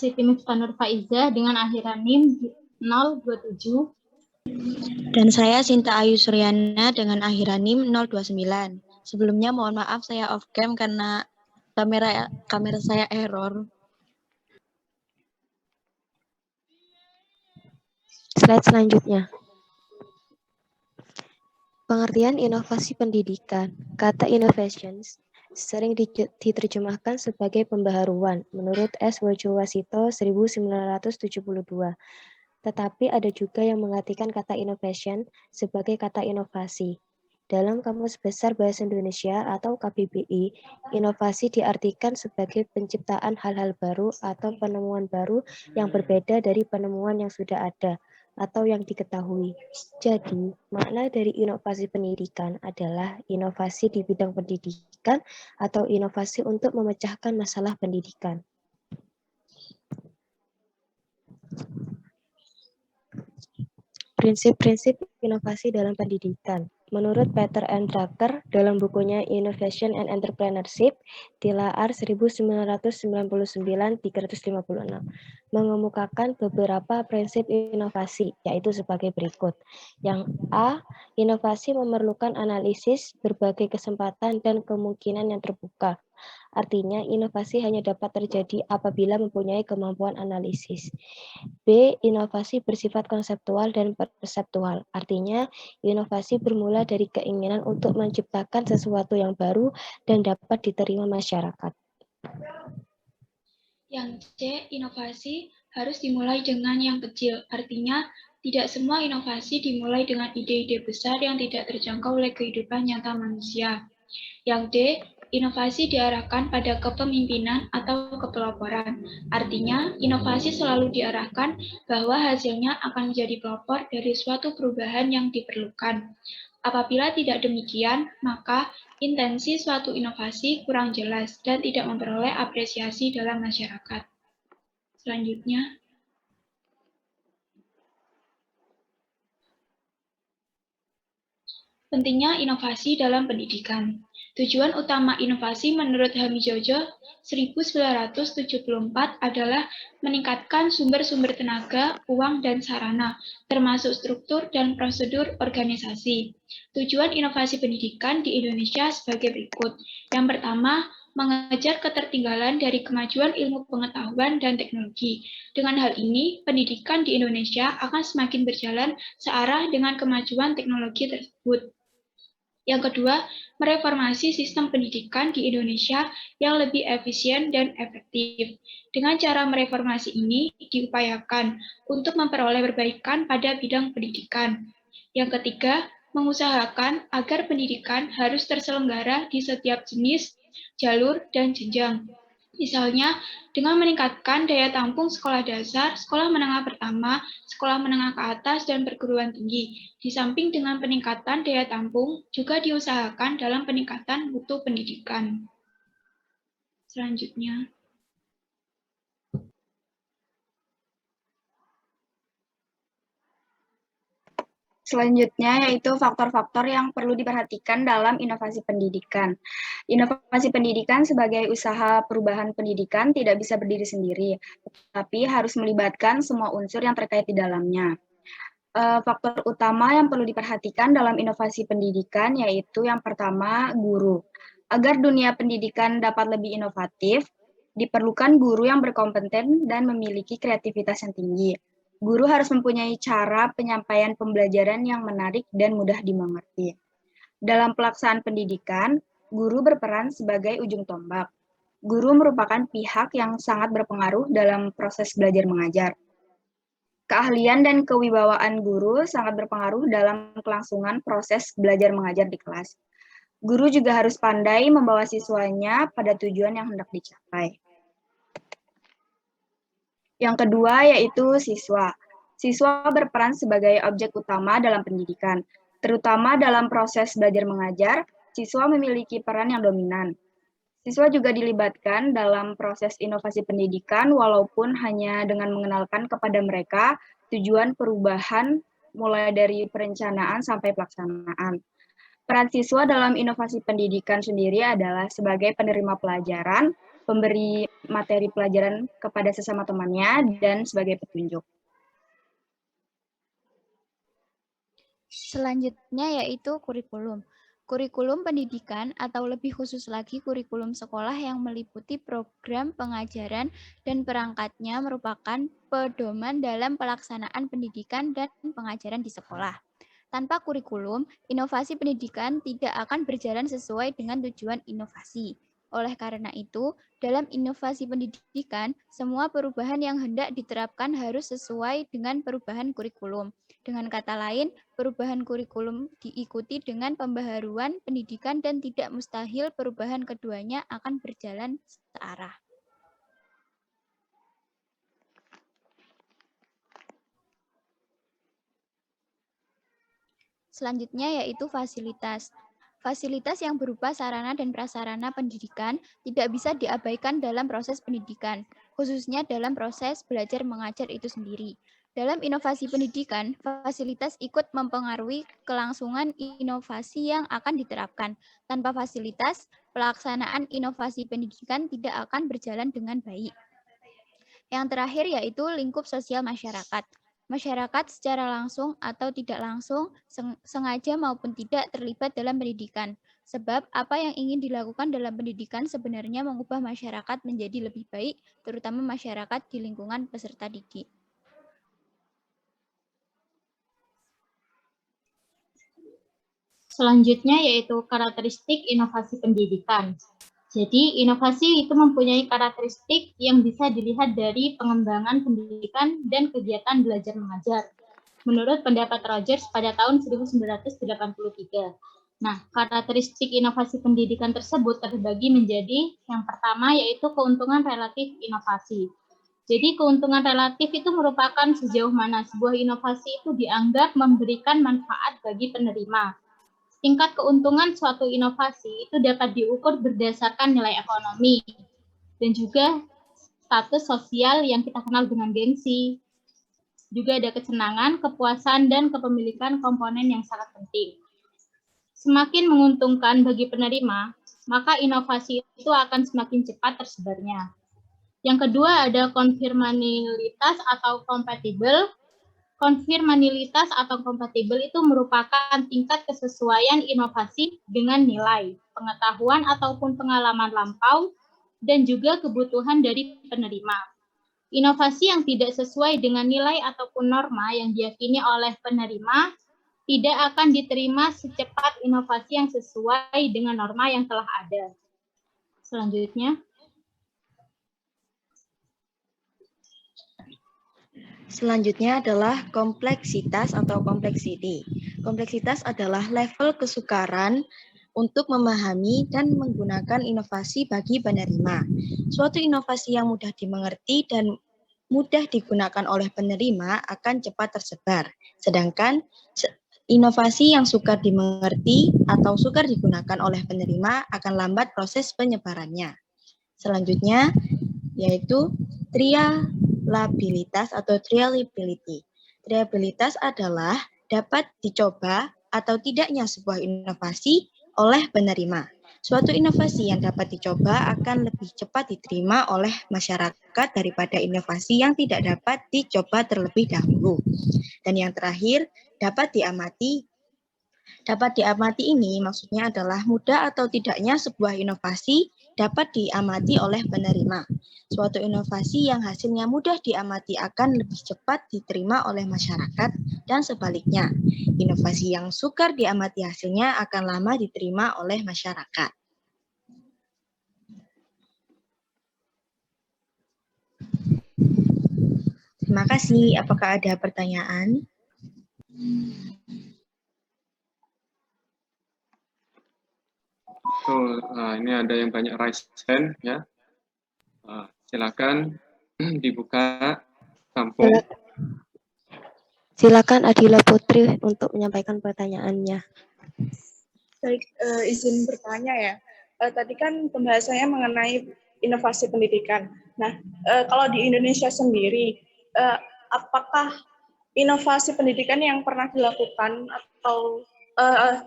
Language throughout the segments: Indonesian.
Siti Miftanur Faizah dengan akhiran NIM 027. Dan saya Sinta Ayu Suryana dengan akhiran NIM 029. Sebelumnya mohon maaf saya off cam karena kamera saya error. Slide selanjutnya. Pengertian inovasi pendidikan. Kata innovations sering diterjemahkan sebagai pembaharuan menurut S. Wojowasito 1972. Tetapi ada juga yang mengartikan kata innovation sebagai kata inovasi. Dalam Kamus Besar Bahasa Indonesia atau KBBI, inovasi diartikan sebagai penciptaan hal-hal baru atau penemuan baru yang berbeda dari penemuan yang sudah ada atau yang diketahui. Jadi, makna dari inovasi pendidikan adalah inovasi di bidang pendidikan atau inovasi untuk memecahkan masalah pendidikan. Prinsip-prinsip inovasi dalam pendidikan. Menurut Peter N. Drucker dalam bukunya Innovation and Entrepreneurship, Tilaar 1999-356, mengemukakan beberapa prinsip inovasi, yaitu sebagai berikut. Yang A, inovasi memerlukan analisis berbagai kesempatan dan kemungkinan yang terbuka. Artinya, inovasi hanya dapat terjadi apabila mempunyai kemampuan analisis. B. Inovasi bersifat konseptual dan perseptual. Artinya, inovasi bermula dari keinginan untuk menciptakan sesuatu yang baru dan dapat diterima masyarakat. Yang C. Inovasi harus dimulai dengan yang kecil. Artinya, tidak semua inovasi dimulai dengan ide-ide besar yang tidak terjangkau oleh kehidupan nyata manusia. Yang D. Inovasi diarahkan pada kepemimpinan atau kepeloporan. Artinya, inovasi selalu diarahkan bahwa hasilnya akan menjadi pelopor dari suatu perubahan yang diperlukan. Apabila tidak demikian, maka intensi suatu inovasi kurang jelas dan tidak memperoleh apresiasi dalam masyarakat. Selanjutnya, pentingnya inovasi dalam pendidikan. Tujuan utama inovasi menurut Hamijojo 1974 adalah meningkatkan sumber-sumber tenaga, uang, dan sarana, termasuk struktur dan prosedur organisasi. Tujuan inovasi pendidikan di Indonesia sebagai berikut. Yang pertama, mengejar ketertinggalan dari kemajuan ilmu pengetahuan dan teknologi. Dengan hal ini, pendidikan di Indonesia akan semakin berjalan searah dengan kemajuan teknologi tersebut. Yang kedua, mereformasi sistem pendidikan di Indonesia yang lebih efisien dan efektif. Dengan cara mereformasi ini diupayakan untuk memperoleh perbaikan pada bidang pendidikan. Yang ketiga, mengusahakan agar pendidikan harus terselenggara di setiap jenis, jalur, dan jenjang. Misalnya, dengan meningkatkan daya tampung sekolah dasar, sekolah menengah pertama, sekolah menengah ke atas, dan perguruan tinggi. Di samping dengan peningkatan daya tampung, juga diusahakan dalam peningkatan mutu pendidikan. Selanjutnya, Selanjutnya yaitu faktor-faktor yang perlu diperhatikan dalam inovasi pendidikan. Inovasi pendidikan sebagai usaha perubahan pendidikan tidak bisa berdiri sendiri, tapi harus melibatkan semua unsur yang terkait di dalamnya. Faktor utama yang perlu diperhatikan dalam inovasi pendidikan yaitu yang pertama, guru. Agar dunia pendidikan dapat lebih inovatif, diperlukan guru yang berkompeten dan memiliki kreativitas yang tinggi. Guru harus mempunyai cara penyampaian pembelajaran yang menarik dan mudah dimengerti. Dalam pelaksanaan pendidikan, guru berperan sebagai ujung tombak. Guru merupakan pihak yang sangat berpengaruh dalam proses belajar mengajar. Keahlian dan kewibawaan guru sangat berpengaruh dalam kelangsungan proses belajar mengajar di kelas. Guru juga harus pandai membawa siswanya pada tujuan yang hendak dicapai. Yang kedua yaitu siswa. Siswa berperan sebagai objek utama dalam pendidikan. Terutama dalam proses belajar mengajar, siswa memiliki peran yang dominan. Siswa juga dilibatkan dalam proses inovasi pendidikan walaupun hanya dengan mengenalkan kepada mereka tujuan perubahan mulai dari perencanaan sampai pelaksanaan. Peran siswa dalam inovasi pendidikan sendiri adalah sebagai penerima pelajaran, pemberi materi pelajaran kepada sesama temannya, dan sebagai petunjuk. Selanjutnya yaitu kurikulum. Kurikulum pendidikan atau lebih khusus lagi kurikulum sekolah yang meliputi program pengajaran dan perangkatnya merupakan pedoman dalam pelaksanaan pendidikan dan pengajaran di sekolah. Tanpa kurikulum, inovasi pendidikan tidak akan berjalan sesuai dengan tujuan inovasi. Oleh karena itu, dalam inovasi pendidikan, semua perubahan yang hendak diterapkan harus sesuai dengan perubahan kurikulum. Dengan kata lain, perubahan kurikulum diikuti dengan pembaharuan pendidikan dan tidak mustahil perubahan keduanya akan berjalan searah. Selanjutnya yaitu fasilitas. Fasilitas yang berupa sarana dan prasarana pendidikan tidak bisa diabaikan dalam proses pendidikan, khususnya dalam proses belajar mengajar itu sendiri. Dalam inovasi pendidikan, fasilitas ikut mempengaruhi kelangsungan inovasi yang akan diterapkan. Tanpa fasilitas, pelaksanaan inovasi pendidikan tidak akan berjalan dengan baik. Yang terakhir yaitu lingkup sosial masyarakat. Masyarakat secara langsung atau tidak langsung, sengaja maupun tidak terlibat dalam pendidikan. Sebab apa yang ingin dilakukan dalam pendidikan sebenarnya mengubah masyarakat menjadi lebih baik, terutama masyarakat di lingkungan peserta didik. Selanjutnya yaitu karakteristik inovasi pendidikan. Jadi, inovasi itu mempunyai karakteristik yang bisa dilihat dari pengembangan pendidikan dan kegiatan belajar mengajar. Menurut pendapat Rogers pada tahun 1983. Nah, karakteristik inovasi pendidikan tersebut terbagi menjadi yang pertama yaitu keuntungan relatif inovasi. Jadi, keuntungan relatif itu merupakan sejauh mana sebuah inovasi itu dianggap memberikan manfaat bagi penerima. Tingkat keuntungan suatu inovasi itu dapat diukur berdasarkan nilai ekonomi dan juga status sosial yang kita kenal dengan gengsi. Juga ada kesenangan, kepuasan, dan kepemilikan komponen yang sangat penting. Semakin menguntungkan bagi penerima, maka inovasi itu akan semakin cepat tersebarnya. Yang kedua ada konfirmabilitas atau kompatibel. Konfirmabilitas atau kompatibel itu merupakan tingkat kesesuaian inovasi dengan nilai, pengetahuan ataupun pengalaman lampau, dan juga kebutuhan dari penerima. Inovasi yang tidak sesuai dengan nilai ataupun norma yang diyakini oleh penerima tidak akan diterima secepat inovasi yang sesuai dengan norma yang telah ada. Selanjutnya. Selanjutnya adalah kompleksitas atau complexity. Kompleksitas adalah level kesukaran untuk memahami dan menggunakan inovasi bagi penerima. Suatu inovasi yang mudah dimengerti dan mudah digunakan oleh penerima akan cepat tersebar. Sedangkan inovasi yang sukar dimengerti atau sukar digunakan oleh penerima akan lambat proses penyebarannya. Selanjutnya yaitu trialabilitas atau trialability. Trialabilitas adalah dapat dicoba atau tidaknya sebuah inovasi oleh penerima. Suatu inovasi yang dapat dicoba akan lebih cepat diterima oleh masyarakat daripada inovasi yang tidak dapat dicoba terlebih dahulu. Dan yang terakhir, dapat diamati. Dapat diamati ini maksudnya adalah mudah atau tidaknya sebuah inovasi dapat diamati oleh penerima. Suatu inovasi yang hasilnya mudah diamati akan lebih cepat diterima oleh masyarakat dan sebaliknya. Inovasi yang sukar diamati hasilnya akan lama diterima oleh masyarakat. Terima kasih. Apakah ada pertanyaan? Ini ada yang banyak raise hand ya. Silakan dibuka tampung. Silakan Adila Putri untuk menyampaikan pertanyaannya. Baik, izin bertanya ya. Tadi kan pembahasannya mengenai inovasi pendidikan. Nah, kalau di Indonesia sendiri, apakah inovasi pendidikan yang pernah dilakukan atau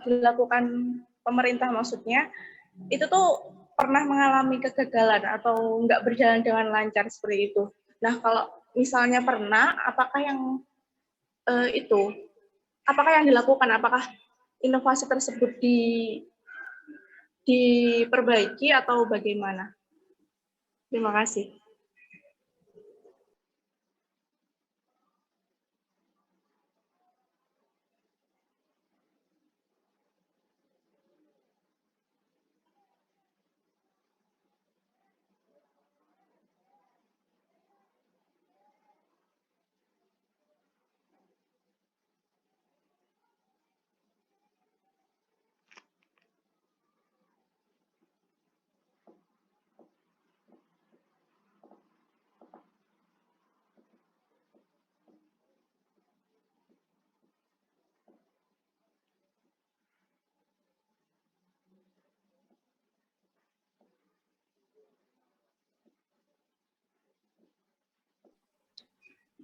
dilakukan pemerintah maksudnya, itu tuh pernah mengalami kegagalan atau nggak berjalan dengan lancar seperti itu. Nah, kalau misalnya pernah, apakah yang apakah yang dilakukan? Apakah inovasi tersebut diperbaiki atau bagaimana? Terima kasih.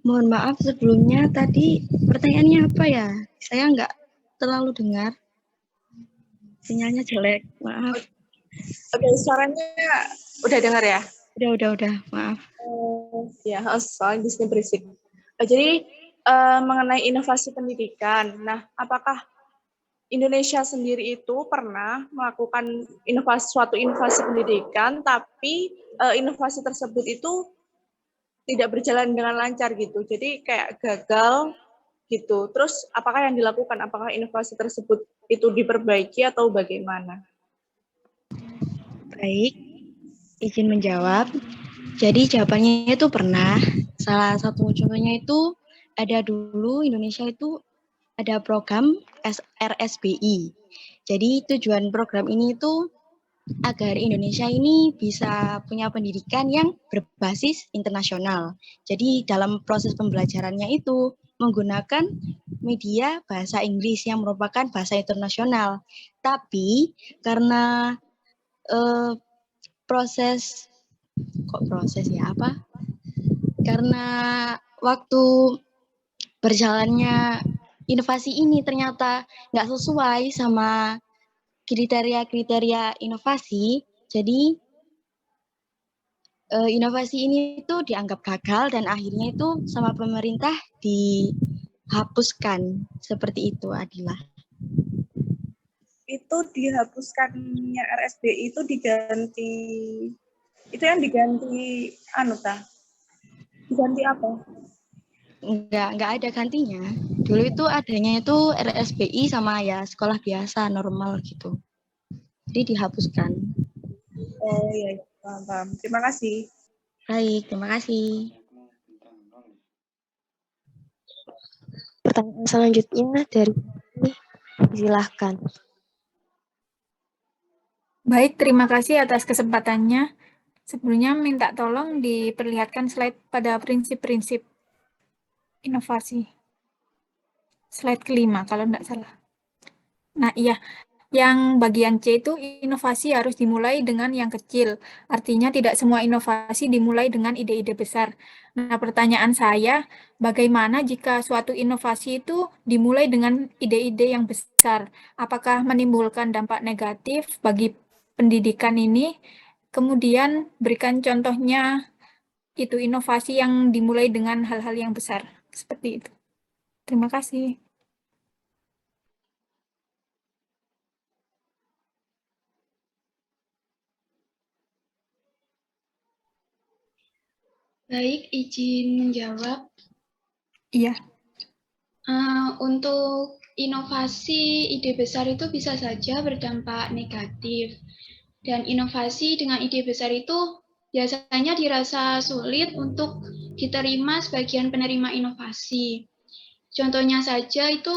Mohon maaf sebelumnya tadi pertanyaannya apa ya? Saya nggak terlalu dengar. Sinyalnya jelek, maaf. Oke, suaranya udah dengar ya? Udah, maaf. Ya, soalnya di sini berisik. Jadi mengenai inovasi pendidikan, nah apakah Indonesia sendiri itu pernah melakukan suatu inovasi pendidikan, tapi inovasi tersebut itu tidak berjalan dengan lancar gitu, jadi kayak gagal gitu. Terus apakah yang dilakukan? Apakah inovasi tersebut itu diperbaiki atau bagaimana? Baik, izin menjawab. Jadi jawabannya itu pernah. Salah satu contohnya itu ada dulu Indonesia itu ada program RSBI. Jadi tujuan program ini itu agar Indonesia ini bisa punya pendidikan yang berbasis internasional. Jadi dalam proses pembelajarannya itu menggunakan media bahasa Inggris yang merupakan bahasa internasional. Tapi karena karena waktu berjalannya inovasi ini ternyata nggak sesuai sama kriteria-kriteria inovasi, jadi inovasi ini itu dianggap gagal dan akhirnya itu sama pemerintah dihapuskan. Seperti itu, Adila. Itu dihapuskannya RSBI itu diganti, itu yang diganti diganti apa? Enggak ada gantinya. Dulu itu adanya itu RSBI sama ya sekolah biasa normal gitu. Jadi dihapuskan. Oh iya, paham. Terima kasih. Baik, terima kasih. Pertanyaan selanjutnya dari silahkan. Baik, terima kasih atas kesempatannya. Sebelumnya minta tolong diperlihatkan slide pada prinsip-prinsip inovasi. Slide kelima, kalau tidak salah. Nah, iya. Yang bagian C itu inovasi harus dimulai dengan yang kecil. Artinya tidak semua inovasi dimulai dengan ide-ide besar. Nah, pertanyaan saya, bagaimana jika suatu inovasi itu dimulai dengan ide-ide yang besar? Apakah menimbulkan dampak negatif bagi pendidikan ini? Kemudian berikan contohnya itu inovasi yang dimulai dengan hal-hal yang besar. Seperti itu. Terima kasih. Baik, izin menjawab. Iya. Untuk inovasi ide besar itu bisa saja berdampak negatif. Dan inovasi dengan ide besar itu biasanya dirasa sulit untuk diterima sebagian penerima inovasi. Contohnya saja itu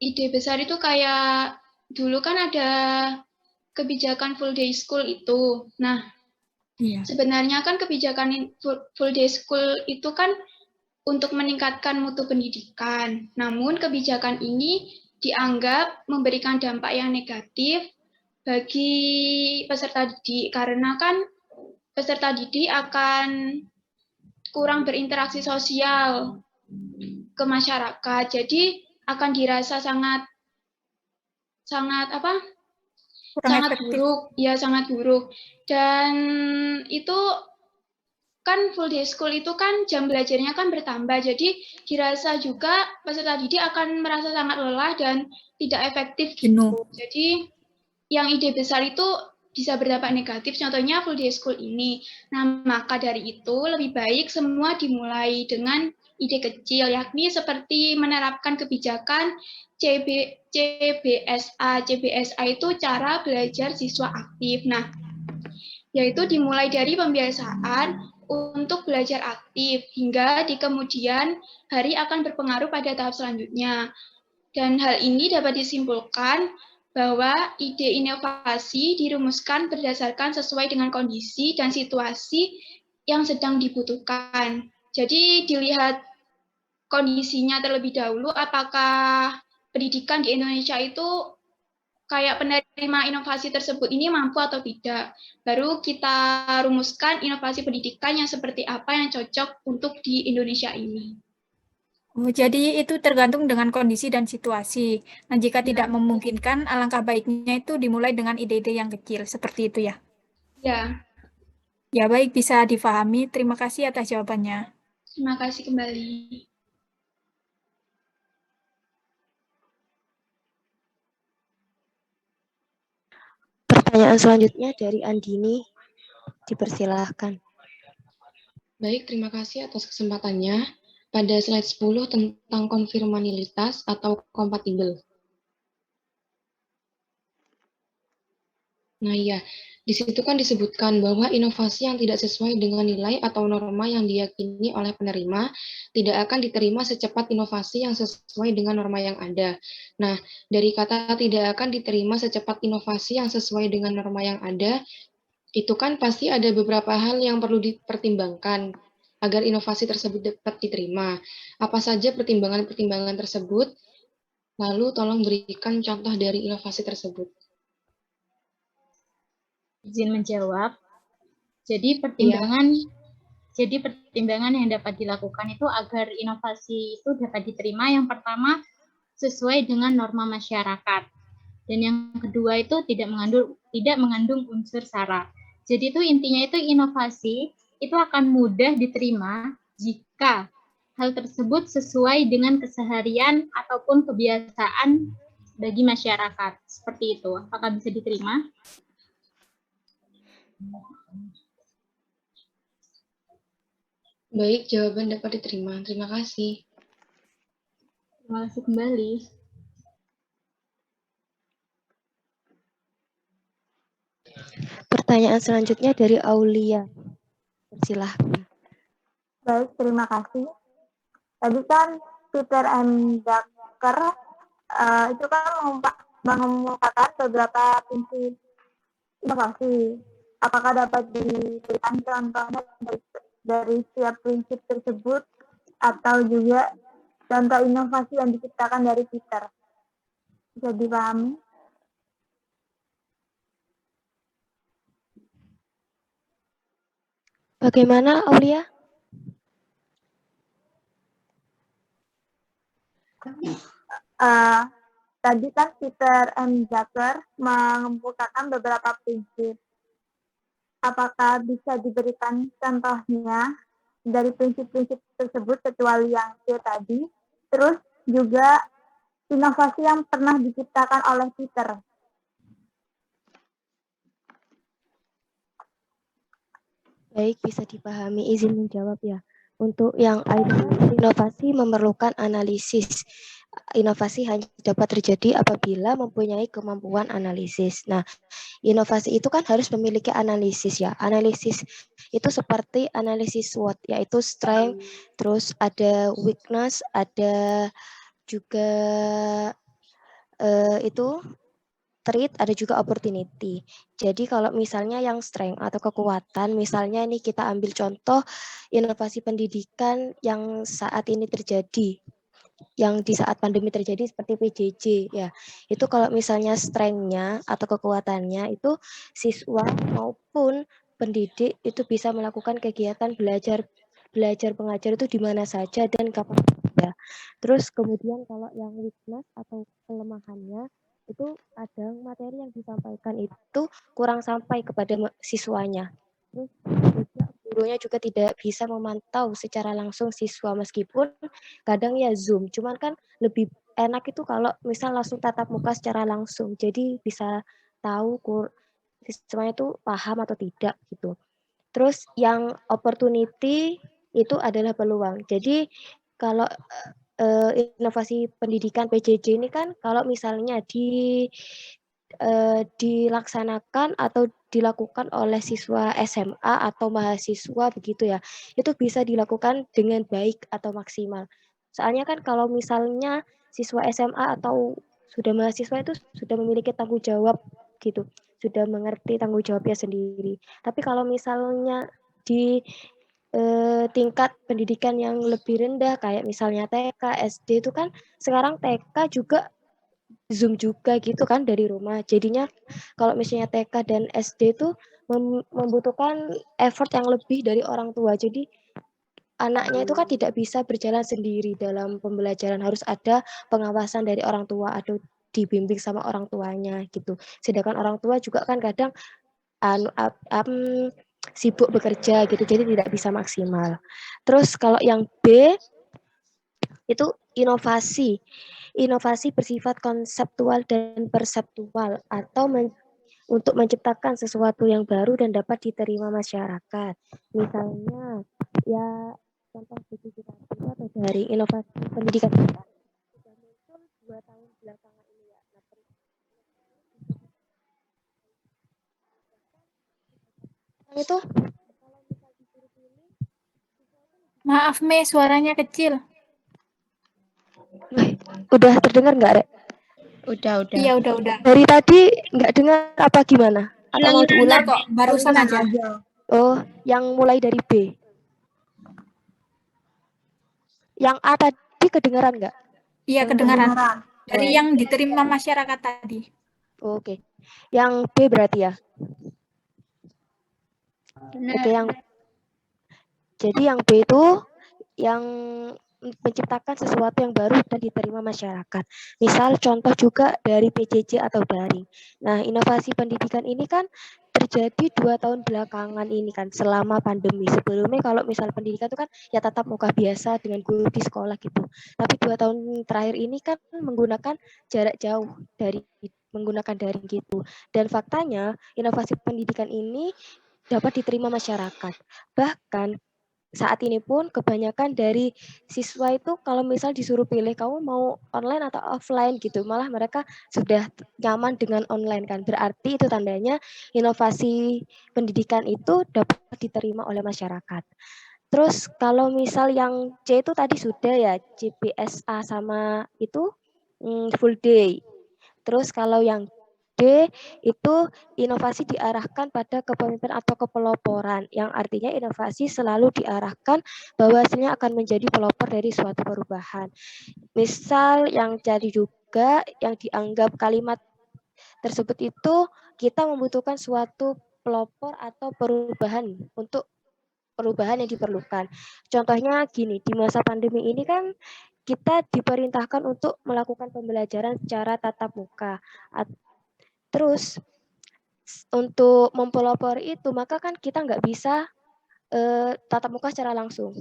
ide besar itu kayak dulu kan ada kebijakan full day school itu. Nah, sebenarnya kan kebijakan full day school itu kan untuk meningkatkan mutu pendidikan. Namun kebijakan ini dianggap memberikan dampak yang negatif bagi peserta didik karena kan peserta didik akan kurang berinteraksi sosial ke masyarakat. Jadi akan dirasa sangat kurang sangat efektif. buruk, ya sangat buruk. Dan itu kan full day school itu kan jam belajarnya kan bertambah, jadi dirasa juga peserta didik akan merasa sangat lelah dan tidak efektif gitu. Jenuh. Jadi yang ide besar itu bisa berdampak negatif, contohnya full day school ini. Nah, maka dari itu lebih baik semua dimulai dengan ide kecil, yakni seperti menerapkan kebijakan CBSA. CBSA itu cara belajar siswa aktif. Nah, yaitu dimulai dari pembiasaan untuk belajar aktif, hingga di kemudian hari akan berpengaruh pada tahap selanjutnya. Dan hal ini dapat disimpulkan bahwa ide inovasi dirumuskan berdasarkan sesuai dengan kondisi dan situasi yang sedang dibutuhkan. Jadi dilihat kondisinya terlebih dahulu, apakah pendidikan di Indonesia itu kayak penerima inovasi tersebut ini mampu atau tidak. Baru kita rumuskan inovasi pendidikan yang seperti apa yang cocok untuk di Indonesia ini. Oh, jadi itu tergantung dengan kondisi dan situasi. Nah, jika tidak memungkinkan, alangkah baiknya itu dimulai dengan ide-ide yang kecil, seperti itu ya. Ya, Ya, baik, bisa difahami. Terima kasih atas jawabannya. terima kasih kembali. Pertanyaan selanjutnya dari Andini, dipersilahkan. Baik, terima kasih atas kesempatannya. Pada slide 10 tentang konfirmanialitas atau kompatibel. Nah iya, di situ kan disebutkan bahwa inovasi yang tidak sesuai dengan nilai atau norma yang diyakini oleh penerima tidak akan diterima secepat inovasi yang sesuai dengan norma yang ada. Nah, dari kata tidak akan diterima secepat inovasi yang sesuai dengan norma yang ada, itu kan pasti ada beberapa hal yang perlu dipertimbangkan agar inovasi tersebut dapat diterima. Apa saja pertimbangan-pertimbangan tersebut? Lalu tolong berikan contoh dari inovasi tersebut. Izin menjawab. Jadi pertimbangan yang dapat dilakukan itu agar inovasi itu dapat diterima, yang pertama sesuai dengan norma masyarakat. Dan yang kedua itu tidak mengandung unsur sara. Jadi itu intinya itu inovasi itu akan mudah diterima jika hal tersebut sesuai dengan keseharian ataupun kebiasaan bagi masyarakat. Seperti itu. Apakah bisa diterima? Baik, jawaban dapat diterima. Terima kasih. Terima kasih kembali. Pertanyaan selanjutnya dari Aulia. Silahkan. Baik, terima kasih. Tadi kan Peter M. Drucker itu kan mengemukakan beberapa prinsip inovasi. Apakah dapat diberikan contohnya dari setiap prinsip tersebut atau juga contoh inovasi yang diciptakan dari Peter? Bisa dipahami? Bagaimana, Aulia? Tadi kan Peter M. Drucker mengemukakan beberapa prinsip. Apakah bisa diberikan contohnya dari prinsip-prinsip tersebut kecuali yang tadi? Terus juga inovasi yang pernah diciptakan oleh Peter. Baik, bisa dipahami. Izin menjawab ya. Untuk yang inovasi memerlukan analisis. Inovasi hanya dapat terjadi apabila mempunyai kemampuan analisis. Nah, inovasi itu kan harus memiliki analisis ya. Analisis itu seperti analisis SWOT, yaitu strength, terus ada weakness, ada juga itu threat, ada juga opportunity. Jadi kalau misalnya yang strength atau kekuatan, misalnya ini kita ambil contoh inovasi pendidikan yang saat ini terjadi, yang di saat pandemi terjadi seperti PJJ ya. Itu kalau misalnya strength-nya atau kekuatannya itu siswa maupun pendidik itu bisa melakukan kegiatan belajar mengajar itu di mana saja dan kapan saja. Terus kemudian kalau yang weakness atau kelemahannya itu kadang materi yang disampaikan itu kurang sampai kepada siswanya. Terus juga gurunya juga tidak bisa memantau secara langsung siswa meskipun kadang ya Zoom. Cuman kan lebih enak itu kalau misal langsung tatap muka secara langsung. Jadi bisa tahu siswanya itu paham atau tidak gitu. Terus yang opportunity itu adalah peluang. Jadi kalau inovasi pendidikan PJJ ini kan kalau misalnya dilaksanakan atau dilakukan oleh siswa SMA atau mahasiswa begitu ya, itu bisa dilakukan dengan baik atau maksimal. Soalnya kan kalau misalnya siswa SMA atau sudah mahasiswa itu sudah memiliki tanggung jawab gitu, sudah mengerti tanggung jawabnya sendiri. Tapi kalau misalnya di tingkat pendidikan yang lebih rendah kayak misalnya TK, SD itu kan sekarang TK juga Zoom juga gitu kan dari rumah. Jadinya kalau misalnya TK dan SD itu membutuhkan effort yang lebih dari orang tua. Jadi anaknya itu kan tidak bisa berjalan sendiri dalam pembelajaran, harus ada pengawasan dari orang tua atau dibimbing sama orang tuanya gitu. Sedangkan orang tua juga kan kadang sibuk bekerja gitu, jadi tidak bisa maksimal. Terus kalau yang B itu inovasi. Inovasi bersifat konseptual dan perseptual atau untuk menciptakan sesuatu yang baru dan dapat diterima masyarakat. Misalnya, ya contoh studi kita itu atau dari inovasi pendidikan kita sudah muncul 2 tahun belakangan ini ya. Nah, itu Maaf, suaranya kecil. udah terdengar nggak, Rek? Udah. Iya, udah. Dari tadi nggak dengar apa gimana? Atau mau diulang? Kok, barusan aja. Oh, yang mulai dari B. Yang A tadi kedengaran nggak? Iya, kedengaran. Dari yang diterima masyarakat tadi. Oke. Yang B berarti ya? Oke, jadi yang B itu yang menciptakan sesuatu yang baru dan diterima masyarakat. Misal contoh juga dari PJJ atau daring. Nah, inovasi pendidikan ini kan terjadi 2 tahun belakangan ini kan selama pandemi. Sebelumnya kalau misal pendidikan itu kan ya tatap muka biasa dengan guru di sekolah gitu. Tapi 2 tahun terakhir ini kan menggunakan jarak jauh dari menggunakan daring gitu. Dan faktanya inovasi pendidikan ini dapat diterima masyarakat. Bahkan saat ini pun kebanyakan dari siswa itu kalau misal disuruh pilih kamu mau online atau offline gitu, malah mereka sudah nyaman dengan online kan. Berarti itu tandanya inovasi pendidikan itu dapat diterima oleh masyarakat. Terus kalau misal yang C itu tadi sudah ya, CPSA sama itu full day. Terus kalau yang D itu inovasi diarahkan pada kepemimpinan atau kepeloporan, yang artinya inovasi selalu diarahkan bahwa hasilnya akan menjadi pelopor dari suatu perubahan. Misal yang jadi juga yang dianggap kalimat tersebut itu kita membutuhkan suatu pelopor atau perubahan untuk perubahan yang diperlukan. Contohnya gini, di masa pandemi ini kan kita diperintahkan untuk melakukan pembelajaran secara tatap muka. Terus untuk mempelopor itu maka kan kita nggak bisa tatap muka secara langsung.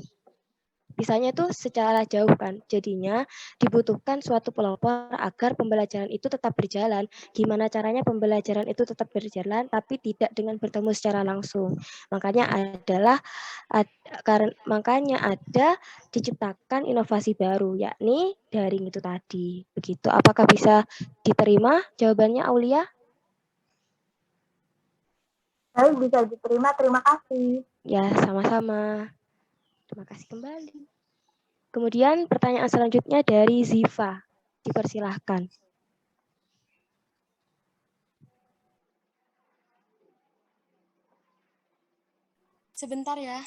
Bisanya itu secara jauh kan. Jadinya dibutuhkan suatu pelopor agar pembelajaran itu tetap berjalan. Gimana caranya pembelajaran itu tetap berjalan tapi tidak dengan bertemu secara langsung. Makanya ada diciptakan inovasi baru yakni daring itu tadi. Begitu. Apakah bisa diterima jawabannya Aulia? Baik, bisa diterima. Terima kasih. Ya, sama-sama. Terima kasih kembali. Kemudian pertanyaan selanjutnya dari Ziva. Dipersilahkan. Sebentar ya.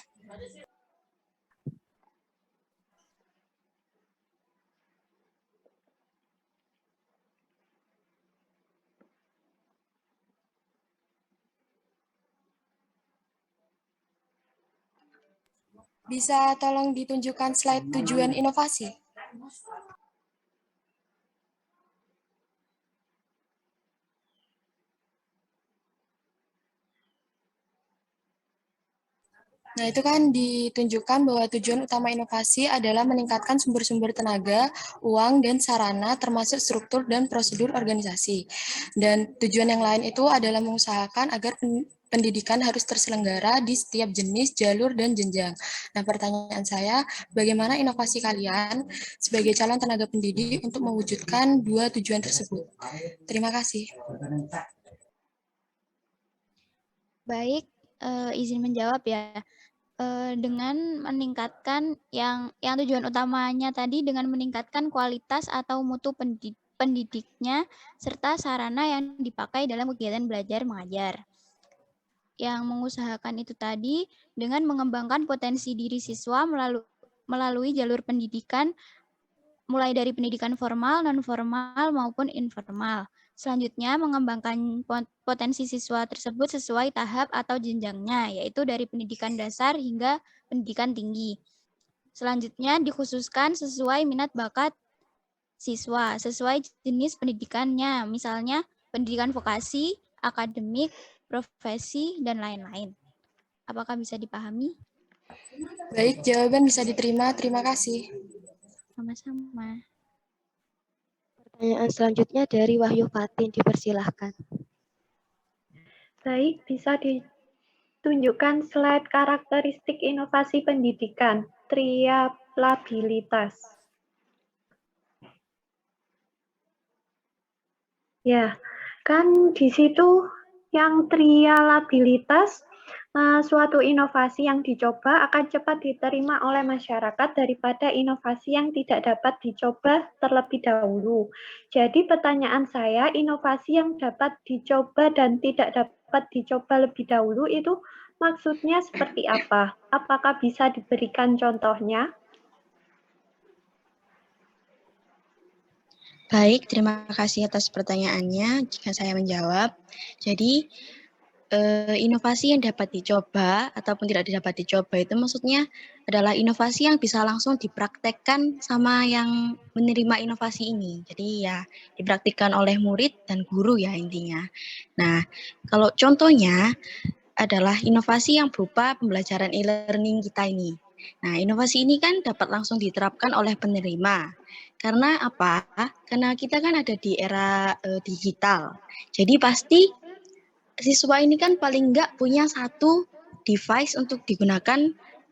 Bisa tolong ditunjukkan slide tujuan inovasi? Nah, itu kan ditunjukkan bahwa tujuan utama inovasi adalah meningkatkan sumber-sumber tenaga, uang, dan sarana, termasuk struktur dan prosedur organisasi. Dan tujuan yang lain itu adalah mengusahakan agar pendidikan harus terselenggara di setiap jenis, jalur, dan jenjang. Nah, pertanyaan saya, bagaimana inovasi kalian sebagai calon tenaga pendidik untuk mewujudkan dua tujuan tersebut? Terima kasih. Baik, izin menjawab ya. Dengan meningkatkan yang tujuan utamanya tadi dengan meningkatkan kualitas atau mutu pendidiknya serta sarana yang dipakai dalam kegiatan belajar mengajar. Yang mengusahakan itu tadi dengan mengembangkan potensi diri siswa melalui jalur pendidikan mulai dari pendidikan formal, non-formal maupun informal. Selanjutnya, mengembangkan potensi siswa tersebut sesuai tahap atau jenjangnya, yaitu dari pendidikan dasar hingga pendidikan tinggi. Selanjutnya, dikhususkan sesuai minat bakat siswa, sesuai jenis pendidikannya, misalnya pendidikan vokasi, akademik, profesi, dan lain-lain. Apakah bisa dipahami? Baik, jawaban bisa diterima. Terima kasih. Sama-sama. Pertanyaan selanjutnya dari Wahyu Fatin, dipersilahkan. Baik, bisa ditunjukkan slide karakteristik inovasi pendidikan, trialabilitas. Ya, kan di situ yang trialabilitas, suatu inovasi yang dicoba akan cepat diterima oleh masyarakat daripada inovasi yang tidak dapat dicoba terlebih dahulu. Jadi pertanyaan saya, inovasi yang dapat dicoba dan tidak dapat dicoba lebih dahulu itu maksudnya seperti apa? Apakah bisa diberikan contohnya? Baik, terima kasih atas pertanyaannya. Jika saya menjawab, jadi inovasi yang dapat dicoba ataupun tidak dapat dicoba itu maksudnya adalah inovasi yang bisa langsung dipraktekkan sama yang menerima inovasi ini. Jadi ya dipraktikkan oleh murid dan guru ya intinya. Nah, kalau contohnya adalah inovasi yang berupa pembelajaran e-learning kita ini. Nah, inovasi ini kan dapat langsung diterapkan oleh penerima. Karena apa? Karena kita kan ada di era digital. Jadi pasti siswa ini kan paling enggak punya satu device untuk digunakan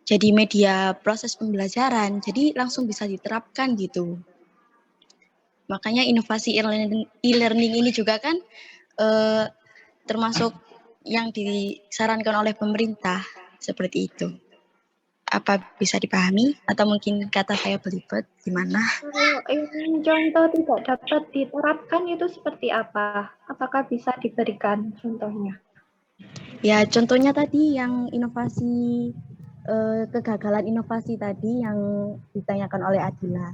jadi media proses pembelajaran. Jadi langsung bisa diterapkan gitu. Makanya inovasi e-learning ini juga kan termasuk yang disarankan oleh pemerintah seperti itu. Apa bisa dipahami atau mungkin kata saya belibet gimana? Kalau ini contoh tidak dapat diterapkan itu seperti apa? Apakah bisa diberikan contohnya? Ya contohnya tadi yang inovasi kegagalan inovasi tadi yang ditanyakan oleh Adila.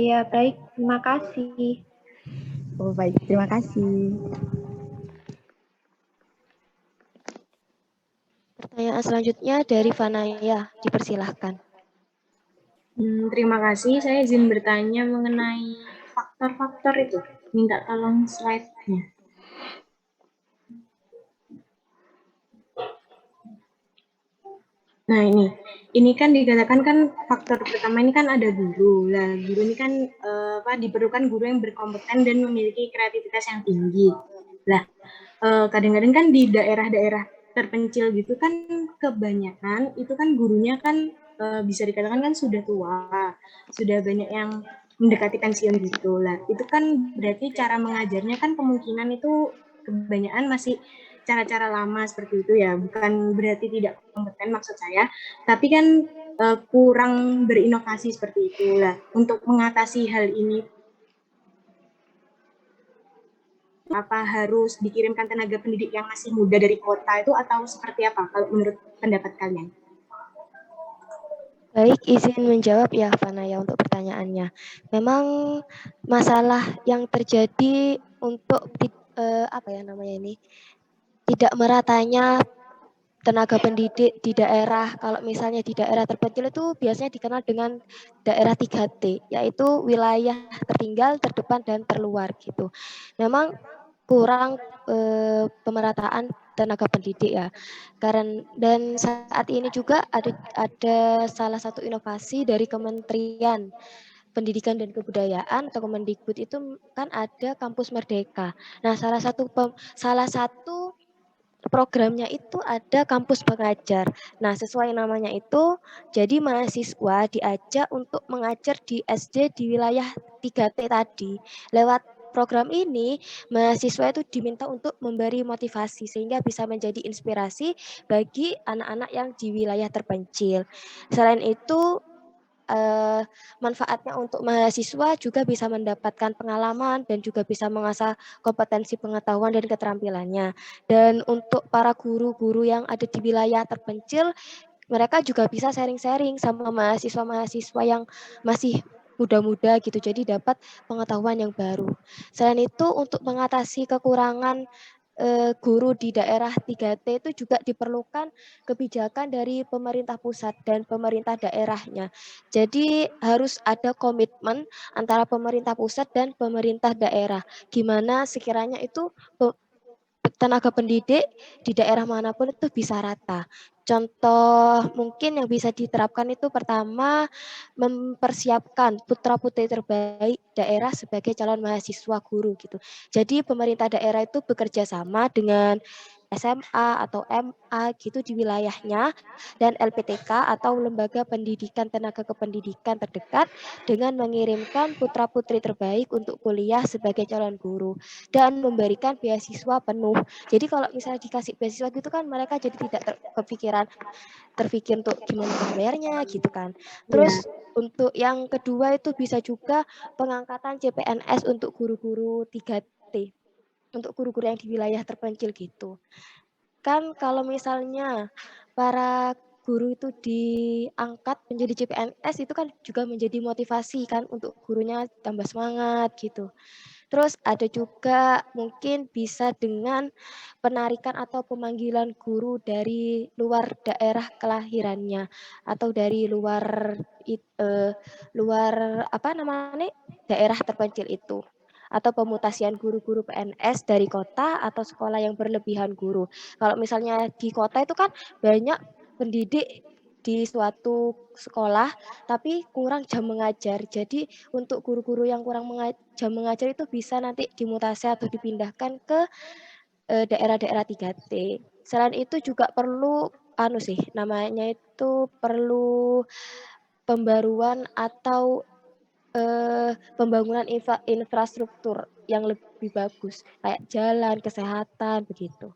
Ya baik, terima kasih. Oh baik, terima kasih. Pertanyaan selanjutnya dari Vanaya, dipersilahkan. Terima kasih, saya izin bertanya mengenai faktor-faktor itu. Minta tolong slide-nya. Nah ini kan dikatakan kan faktor pertama ini kan ada guru. Lah guru ini kan diperlukan guru yang berkompeten dan memiliki kreativitas yang tinggi. Lah kadang-kadang kan di daerah-daerah terpencil gitu kan kebanyakan itu kan gurunya kan bisa dikatakan kan sudah tua, sudah banyak yang mendekati pensiun gitu. Lah itu kan berarti cara mengajarnya kan kemungkinan itu kebanyakan masih cara-cara lama seperti itu ya, bukan berarti tidak kompeten maksud saya, tapi kan kurang berinovasi seperti itu. Lah untuk mengatasi hal ini apa harus dikirimkan tenaga pendidik yang masih muda dari kota itu atau seperti apa kalau menurut pendapat kalian? Baik, izin menjawab ya Vanaya untuk pertanyaannya. Memang masalah yang terjadi untuk tidak meratanya tenaga pendidik di daerah, kalau misalnya di daerah terpencil itu biasanya dikenal dengan daerah 3T, yaitu wilayah tertinggal, terdepan, dan terluar gitu. Memang kurang pemerataan tenaga pendidik ya. Dan saat ini juga ada salah satu inovasi dari Kementerian Pendidikan dan Kebudayaan atau Kemendikbud itu kan ada Kampus Merdeka. Nah, salah satu programnya itu ada kampus pengajar. Nah, sesuai namanya itu, jadi mahasiswa diajak untuk mengajar di SD di wilayah 3T tadi. Lewat program ini, mahasiswa itu diminta untuk memberi motivasi sehingga bisa menjadi inspirasi bagi anak-anak yang di wilayah terpencil. Selain itu, manfaatnya untuk mahasiswa juga bisa mendapatkan pengalaman dan juga bisa mengasah kompetensi pengetahuan dan keterampilannya. Dan untuk para guru-guru yang ada di wilayah terpencil, mereka juga bisa sharing-sharing sama mahasiswa-mahasiswa yang masih muda-muda gitu, jadi dapat pengetahuan yang baru. Selain itu, untuk mengatasi kekurangan guru di daerah 3T itu juga diperlukan kebijakan dari pemerintah pusat dan pemerintah daerahnya. Jadi harus ada komitmen antara pemerintah pusat dan pemerintah daerah. Gimana sekiranya itu tenaga pendidik di daerah manapun itu bisa rata. Contoh mungkin yang bisa diterapkan itu pertama, mempersiapkan putra-putri terbaik daerah sebagai calon mahasiswa guru gitu. Jadi pemerintah daerah itu bekerja sama dengan SMA atau MA gitu di wilayahnya dan LPTK atau Lembaga Pendidikan Tenaga Kependidikan terdekat dengan mengirimkan putra-putri terbaik untuk kuliah sebagai calon guru dan memberikan beasiswa penuh. Jadi kalau misalnya dikasih beasiswa gitu kan mereka jadi tidak terpikir untuk gimana bayarnya gitu kan. Terus untuk yang kedua itu bisa juga pengangkatan CPNS untuk guru-guru 3T. Untuk guru-guru yang di wilayah terpencil gitu. Kan kalau misalnya para guru itu diangkat menjadi CPNS itu kan juga menjadi motivasi kan untuk gurunya tambah semangat gitu. Terus ada juga mungkin bisa dengan penarikan atau pemanggilan guru dari luar daerah kelahirannya atau dari luar daerah terpencil itu. Atau pemutasian guru-guru PNS dari kota atau sekolah yang berlebihan guru. Kalau misalnya di kota itu kan banyak pendidik di suatu sekolah tapi kurang jam mengajar. Jadi untuk guru-guru yang kurang jam mengajar itu bisa nanti dimutasi atau dipindahkan ke daerah-daerah 3T. Selain itu juga perlu namanya itu perlu pembaruan atau pembangunan infrastruktur yang lebih bagus kayak jalan, kesehatan begitu.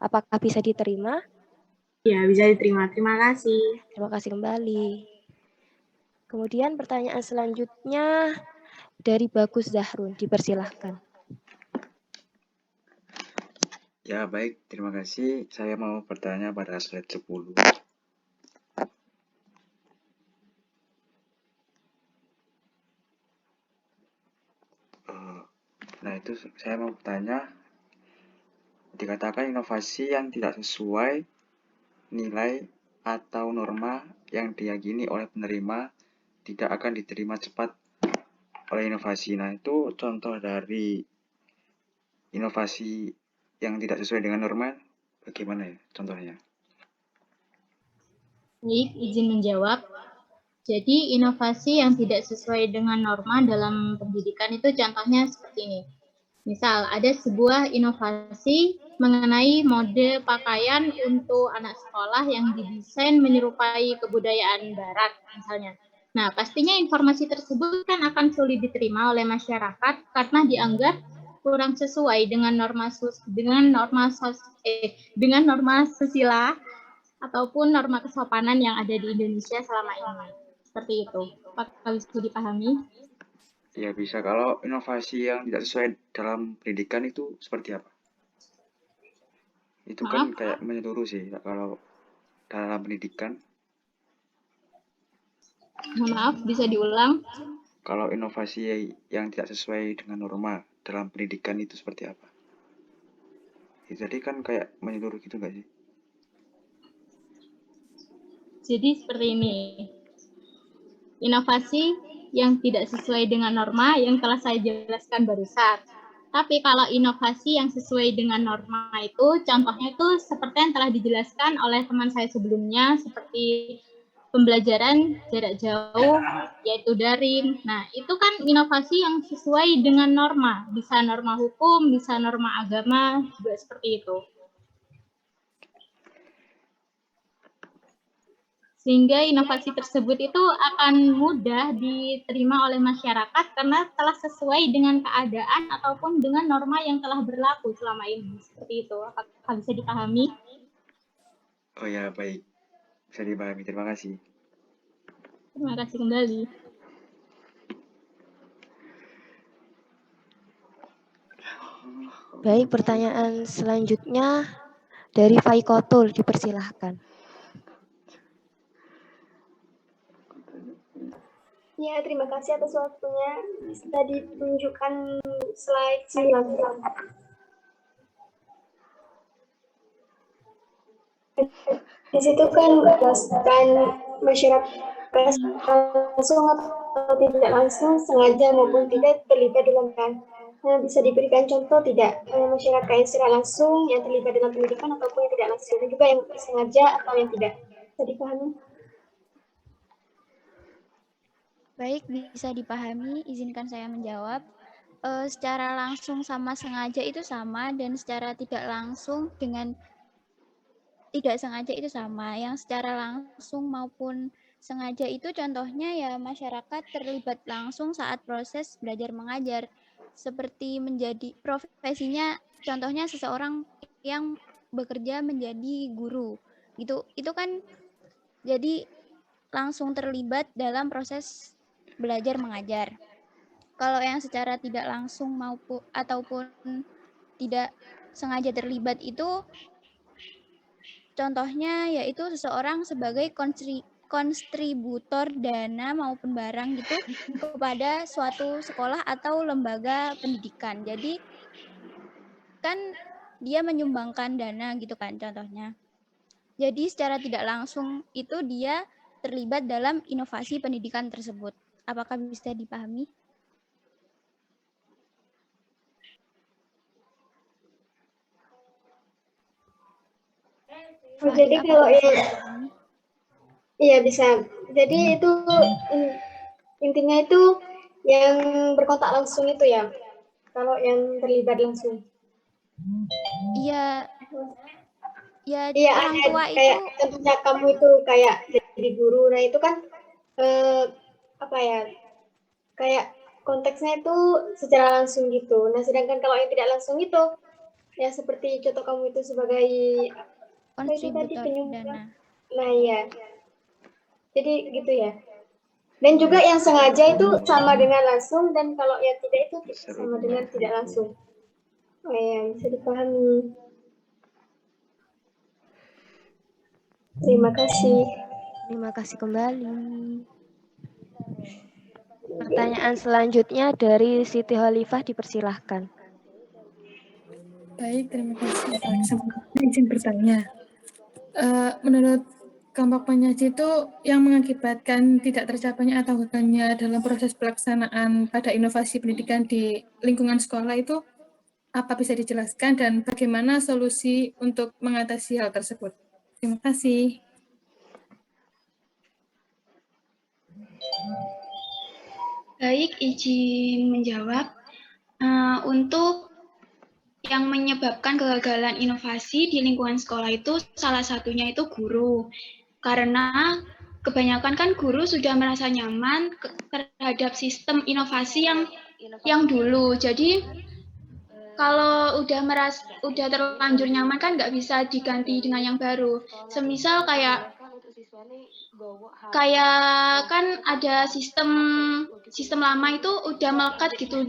Apakah bisa diterima? Ya, bisa diterima. Terima kasih. Terima kasih kembali. Kemudian pertanyaan selanjutnya dari Bagus Zahrun, dipersilahkan. Ya, baik. Terima kasih. Saya mau bertanya pada slide 10. Nah, itu saya mau bertanya, dikatakan inovasi yang tidak sesuai nilai atau norma yang diyakini oleh penerima tidak akan diterima cepat oleh inovasi. Nah, itu contoh dari inovasi yang tidak sesuai dengan norma, bagaimana ya contohnya? Baik, izin menjawab. Jadi inovasi yang tidak sesuai dengan norma dalam pendidikan itu contohnya seperti ini. Misal ada sebuah inovasi mengenai mode pakaian untuk anak sekolah yang didesain menyerupai kebudayaan barat misalnya. Nah, pastinya informasi tersebut kan akan sulit diterima oleh masyarakat karena dianggap kurang sesuai dengan norma susila ataupun norma kesopanan yang ada di Indonesia selama ini. Seperti itu. Apakah bisa dipahami? Ya, bisa. Kalau inovasi yang tidak sesuai dalam pendidikan itu seperti apa? Itu kan kayak menyeluruh sih, kalau dalam pendidikan. Maaf, bisa diulang? Kalau inovasi yang tidak sesuai dengan norma dalam pendidikan itu seperti apa? Jadi kan kayak menyeluruh gitu nggak sih? Jadi seperti ini. Inovasi yang tidak sesuai dengan norma yang telah saya jelaskan barusan. Tapi kalau inovasi yang sesuai dengan norma itu, contohnya itu seperti yang telah dijelaskan oleh teman saya sebelumnya, seperti pembelajaran jarak jauh, yaitu daring. Nah, itu kan inovasi yang sesuai dengan norma. Bisa norma hukum, bisa norma agama, juga seperti itu. Sehingga inovasi tersebut itu akan mudah diterima oleh masyarakat karena telah sesuai dengan keadaan ataupun dengan norma yang telah berlaku selama ini. Seperti itu. Apakah bisa dipahami? Oh ya, baik. Bisa dipahami. Terima kasih. Terima kasih kembali. Baik, pertanyaan selanjutnya dari Faikotul, dipersilahkan. Ya, terima kasih atas waktunya. Bisa ditunjukkan slide 9. Di situ kan menjelaskan masyarakat langsung atau tidak langsung, sengaja maupun tidak terlibat dalam pendidikan. Nah, bisa diberikan contoh tidak masyarakat yang secara langsung yang terlibat dalam pendidikan ataupun yang tidak langsung, dan juga yang sengaja atau yang tidak. Bisa dipahami? Baik, bisa dipahami. Izinkan saya menjawab. Secara langsung sama sengaja itu sama, dan secara tidak langsung dengan tidak sengaja itu sama. Yang secara langsung maupun sengaja itu contohnya ya masyarakat terlibat langsung saat proses belajar mengajar. Seperti menjadi profesinya, contohnya seseorang yang bekerja menjadi guru. Itu kan jadi langsung terlibat dalam proses belajar mengajar. Kalau yang secara tidak langsung maupun ataupun tidak sengaja terlibat itu contohnya yaitu seseorang sebagai kontributor dana maupun barang gitu kepada suatu sekolah atau lembaga pendidikan. Jadi kan dia menyumbangkan dana gitu kan contohnya. Jadi secara tidak langsung itu dia terlibat dalam inovasi pendidikan tersebut. Apakah bisa dipahami? Jadi kalau iya bisa. Jadi itu intinya itu yang berkontak langsung itu ya. Kalau yang terlibat langsung. Iya. Ya, iya, orang tua kayak itu contohnya kamu itu kayak jadi guru. Nah, itu kan apa ya? Kayak konteksnya itu secara langsung gitu. Nah, sedangkan kalau yang tidak langsung itu ya seperti contoh kamu itu sebagai apa itu tadi penyumbang. Nah, iya. Jadi gitu ya. Dan juga yang sengaja itu sama dengan langsung, dan kalau yang tidak itu sama dengan tidak langsung. Oh ya, bisa dipahami. Terima kasih. Terima kasih kembali. Pertanyaan selanjutnya dari Siti Khalifah, dipersilahkan. Baik, terima kasih atas kesempatan izin bertanya. Menurut kelompok penyaji itu yang mengakibatkan tidak tercapainya atau gagalnya dalam proses pelaksanaan pada inovasi pendidikan di lingkungan sekolah itu apa, bisa dijelaskan, dan bagaimana solusi untuk mengatasi hal tersebut? Terima kasih. Baik, izin menjawab. Untuk yang menyebabkan kegagalan inovasi di lingkungan sekolah itu salah satunya itu guru. Karena kebanyakan kan guru sudah merasa nyaman terhadap sistem inovasi yang dulu. Jadi kalau udah terlanjur nyaman kan nggak bisa diganti dengan yang baru. Semisal kayak kan ada sistem lama itu udah melekat gitu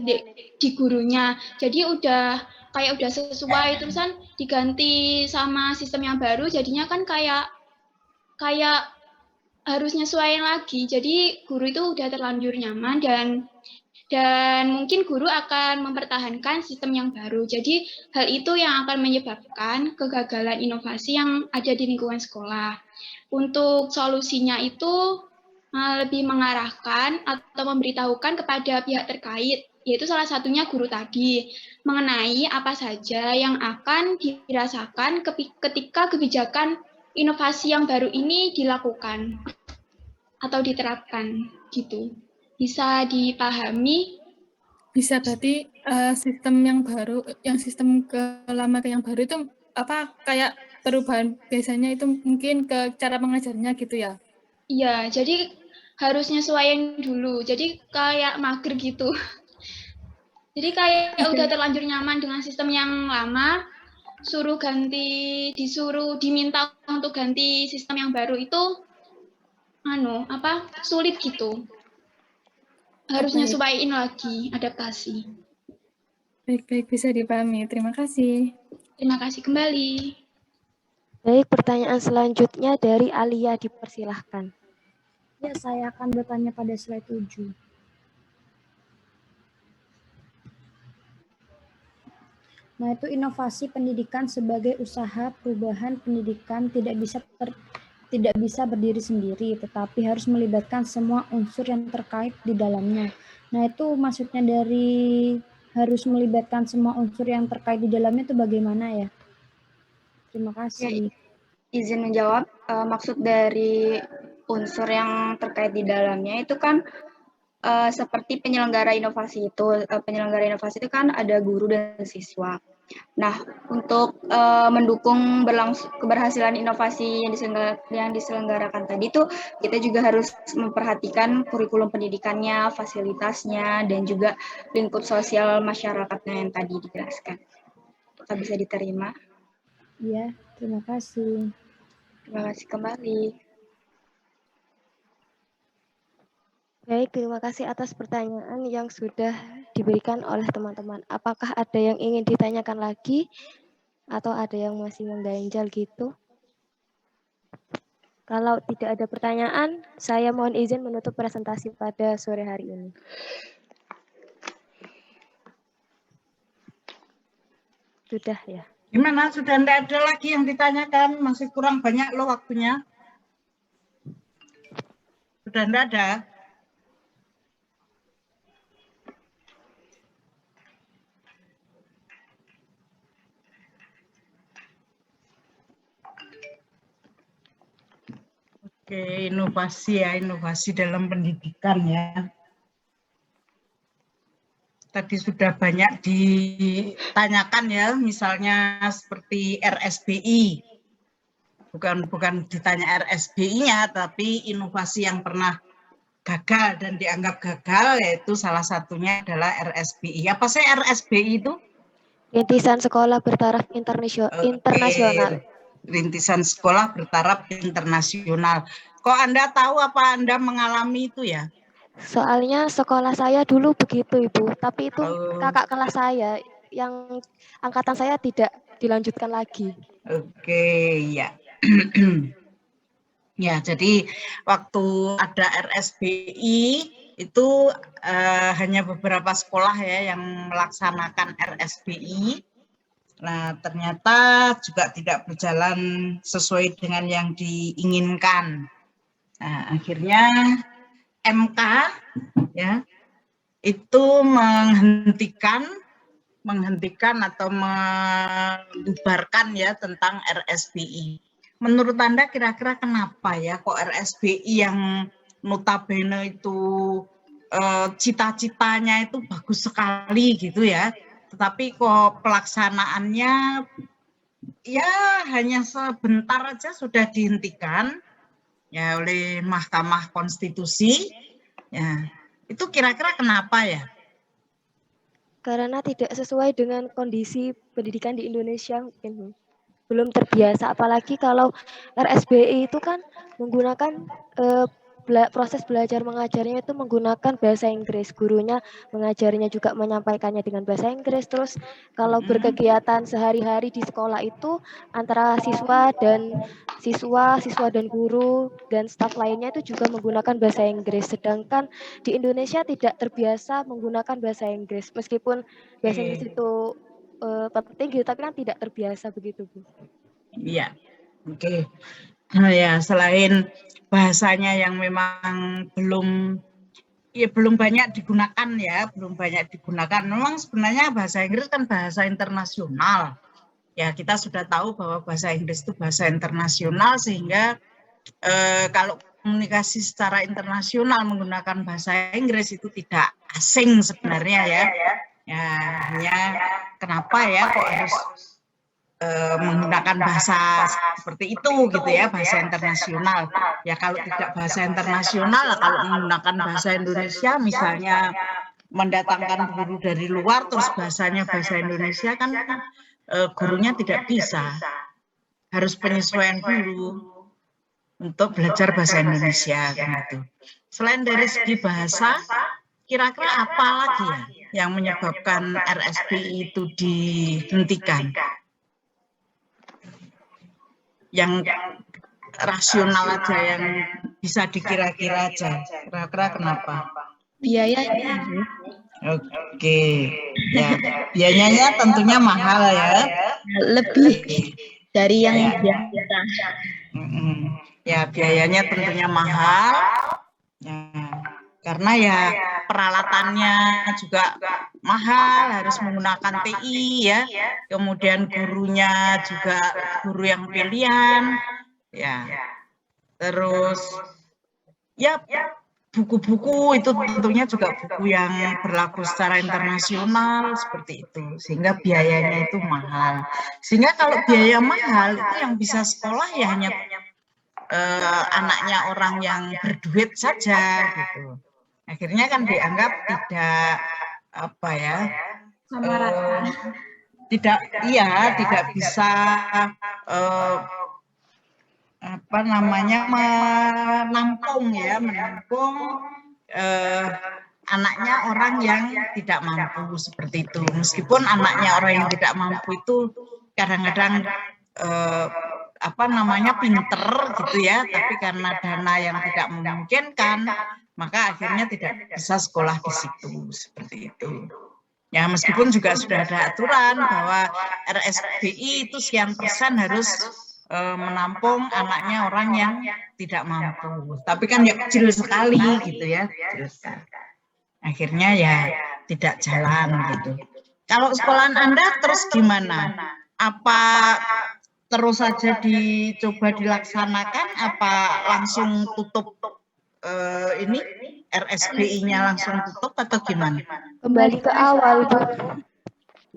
di gurunya. Jadi udah sesuai, terusan diganti sama sistem yang baru, jadinya kan kayak harus nyesuaiin lagi. Jadi guru itu udah terlanjur nyaman dan mungkin guru akan mempertahankan sistem yang baru. Jadi hal itu yang akan menyebabkan kegagalan inovasi yang ada di lingkungan sekolah. Untuk solusinya itu lebih mengarahkan atau memberitahukan kepada pihak terkait yaitu salah satunya guru tadi, mengenai apa saja yang akan dirasakan ketika kebijakan inovasi yang baru ini dilakukan atau diterapkan gitu. Bisa dipahami? Bisa, berarti sistem yang baru, yang sistem ke lama ke yang baru itu apa kayak perubahan biasanya itu mungkin ke cara mengajarnya gitu ya? Iya, jadi harus nyesuaiin dulu. Jadi kayak mager gitu. Jadi kayak udah terlanjur nyaman dengan sistem yang lama, disuruh diminta untuk ganti sistem yang baru itu sulit gitu. Harus nyesuaiin lagi, adaptasi. Baik, bisa dipahami. Terima kasih. Terima kasih kembali. Baik, pertanyaan selanjutnya dari Alia, dipersilahkan. Ya, saya akan bertanya pada slide 7. Nah, itu inovasi pendidikan sebagai usaha perubahan pendidikan tidak bisa berdiri sendiri, tetapi harus melibatkan semua unsur yang terkait di dalamnya. Nah, itu maksudnya dari harus melibatkan semua unsur yang terkait di dalamnya itu bagaimana ya? Terima kasih. Izin menjawab, maksud dari unsur yang terkait di dalamnya itu kan seperti penyelenggara inovasi itu. Penyelenggara inovasi itu kan ada guru dan siswa. Nah, untuk mendukung keberhasilan inovasi yang diselenggarakan tadi itu, kita juga harus memperhatikan kurikulum pendidikannya, fasilitasnya, dan juga lingkup sosial masyarakatnya yang tadi dijelaskan. Apakah bisa diterima? Iya, terima kasih. Terima kasih kembali. Baik, terima kasih atas pertanyaan yang sudah diberikan oleh teman-teman. Apakah ada yang ingin ditanyakan lagi? Atau ada yang masih mengganjal gitu? Kalau tidak ada pertanyaan, saya mohon izin menutup presentasi pada sore hari ini. Sudah ya? Gimana? Sudah tidak ada lagi yang ditanyakan? Masih kurang banyak loh waktunya. Sudah tidak ada? Oke, inovasi ya, inovasi dalam pendidikan ya. Tadi sudah banyak ditanyakan ya, misalnya seperti RSBI. Bukan ditanya RSBI-nya, tapi inovasi yang pernah gagal dan dianggap gagal, yaitu salah satunya adalah RSBI. Apa sih RSBI itu? Rintisan Sekolah Bertaraf Internasional. Rintisan Sekolah Bertaraf Internasional. Kok Anda tahu, apa Anda mengalami itu ya? Soalnya sekolah saya dulu begitu, Ibu. Tapi itu kakak kelas saya yang angkatan saya tidak dilanjutkan lagi. Oke, ya. Ya, jadi waktu ada RSBI itu hanya beberapa sekolah ya yang melaksanakan RSBI. Nah, ternyata juga tidak berjalan sesuai dengan yang diinginkan. Nah, akhirnya MK ya itu menghentikan atau membubarkan ya tentang RSBI. Menurut Anda kira-kira kenapa ya kok RSBI yang notabene itu cita-citanya itu bagus sekali gitu ya, tetapi kok pelaksanaannya ya hanya sebentar aja sudah dihentikan ya oleh Mahkamah Konstitusi. Ya, itu kira-kira kenapa ya? Karena tidak sesuai dengan kondisi pendidikan di Indonesia mungkin. Belum terbiasa, apalagi kalau RSBI itu kan menggunakan proses belajar mengajarnya itu menggunakan bahasa Inggris. Gurunya mengajarnya juga menyampaikannya dengan bahasa Inggris. Terus kalau berkegiatan sehari-hari di sekolah itu antara siswa dan guru dan staf lainnya itu juga menggunakan bahasa Inggris. Sedangkan di Indonesia tidak terbiasa menggunakan bahasa Inggris. Meskipun bahasa Inggris itu penting gitu, tapi kan tidak terbiasa begitu, Bu. Iya, oke. Nah, ya, selain bahasanya yang memang belum ya belum banyak digunakan ya, belum banyak digunakan. Memang sebenarnya bahasa Inggris kan bahasa internasional. Ya, kita sudah tahu bahwa bahasa Inggris itu bahasa internasional, sehingga kalau komunikasi secara internasional menggunakan bahasa Inggris itu tidak asing sebenarnya ya. Ya, hanya kenapa ya kok harus menggunakan bahasa seperti itu gitu ya, bahasa internasional. Ya kalau tidak bahasa internasional, kalau menggunakan bahasa Indonesia misalnya mendatangkan guru dari luar terus bahasanya bahasa Indonesia kan gurunya tidak bisa. Harus penyesuaian dulu untuk belajar bahasa Indonesia kan gitu. Selain dari segi bahasa, kira-kira apa lagi ya yang menyebabkan RSBI itu dihentikan? Yang rasional aja, yang bisa dikira-kira aja. Kira-kira kenapa? Biayanya. Oke, ya biayanya tentunya mahal ya. Lebih dari yang biasa. Ya biayanya tentunya mahal. Ya, karena ya peralatannya juga mahal, harus menggunakan TI ya, kemudian gurunya juga guru yang pilihan, ya, terus ya buku-buku itu tentunya juga buku yang berlaku secara internasional seperti itu, sehingga biayanya itu mahal. Sehingga kalau biaya mahal itu yang bisa sekolah ya hanya anaknya orang yang berduit saja gitu. Akhirnya kan dianggap tidak apa ya, tidak bisa apa namanya menampung anaknya orang yang tidak mampu seperti itu. Meskipun anaknya orang yang tidak mampu itu kadang-kadang pinter gitu ya, tapi karena dana yang tidak memungkinkan, maka akhirnya tidak bisa sekolah di situ, seperti itu. Ya, meskipun juga sudah ada aturan bahwa RSBI itu sekian persen harus menampung anaknya orang yang tidak mampu. Tapi kan ya kecil sekali gitu ya. Akhirnya ya tidak jalan gitu. Kalau sekolahan Anda terus gimana? Apa terus saja dicoba dilaksanakan, apa langsung tutup ini RSBI-nya langsung tutup atau gimana? Kembali ke awal, Bu.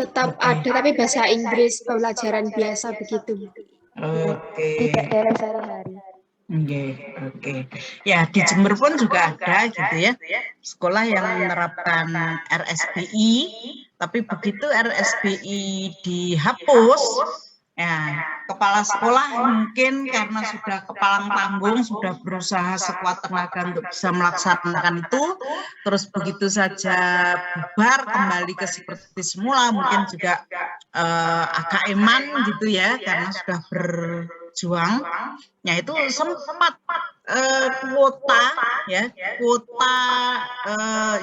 Tetap ada, tapi bahasa Inggris, pembelajaran biasa begitu. Oke. Tidak dalam sehari-hari. Oke. Ya, di Jember pun juga ada gitu ya, sekolah yang menerapkan RSBI, tapi begitu RSBI dihapus, ya, kepala sekolah mungkin karena sudah kepalang tanggung, sudah berusaha sekuat tenaga untuk bisa melaksanakan itu, terus begitu saja bubar kembali ke seperti semula, mungkin juga agak eman gitu ya, karena sudah berjuang. Ya itu sempat kuota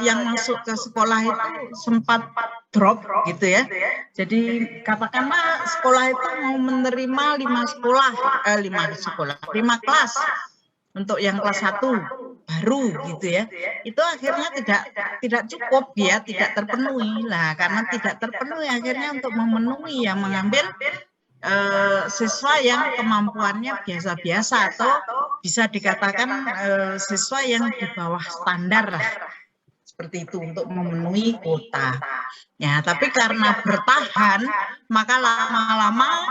yang masuk ke sekolah itu sempat drop gitu ya. Jadi katakanlah sekolah itu mau menerima 5 kelas untuk yang kelas 1 baru gitu ya. Itu akhirnya tidak cukup ya, tidak terpenuhi lah. Karena tidak terpenuhi akhirnya untuk memenuhi yang mengambil siswa yang kemampuannya biasa-biasa atau bisa dikatakan siswa yang di bawah standar lah, seperti itu untuk memenuhi kuota. Ya, tapi karena bertahan maka lama-lama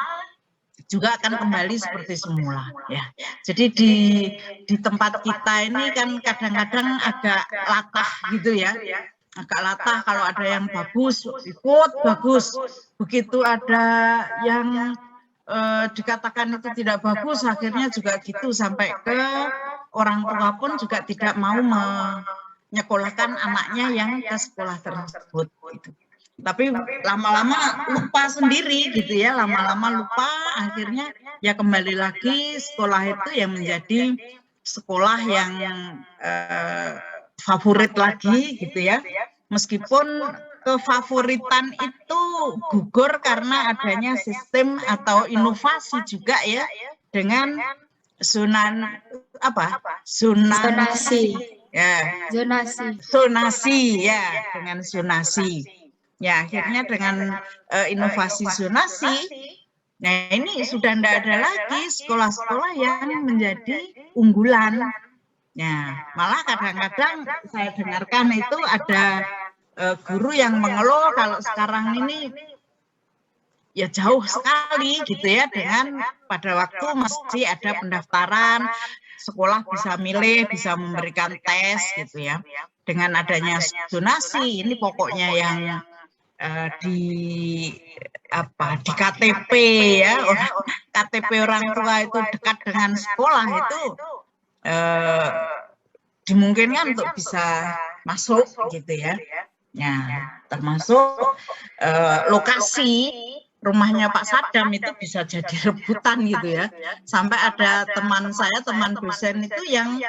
juga akan kembali seperti semula ya. Jadi di tempat kita ini kan kadang-kadang agak latah gitu ya. Agak latah, kalau ada yang bagus ikut bagus, begitu ada yang dikatakan itu tidak bagus akhirnya juga gitu, sampai ke orang tua pun juga tidak mau menyekolahkan anaknya yang ke sekolah tersebut gitu. Tapi lama-lama lupa sendiri gitu ya, lama-lama lupa, akhirnya ya kembali lagi sekolah itu yang menjadi sekolah yang favorit lagi gitu ya, meskipun kefavoritan itu gugur karena adanya sistem atau inovasi juga ya, dengan zonasi Ya, zonasi ya, dengan zonasi. Ya, akhirnya dengan inovasi zonasi, nah ini sudah tidak ada lagi sekolah-sekolah yang menjadi unggulan. Ya, malah kadang-kadang saya dengarkan itu ada guru yang mengeluh kalau sekarang ini ya jauh sekali gitu ya, dengan pada waktu masih ada pendaftaran, sekolah bisa milih, bisa memberikan tes gitu ya. Dengan adanya zonasi ini pokoknya yang di KTP ya, KTP orang tua itu dekat dengan sekolah itu dimungkinkan untuk bisa masuk gitu ya. Nah, termasuk lokasi rumahnya Pak Sadam itu bisa jadi rebutan gitu ya. Sampai ada teman saya, teman dosen itu yang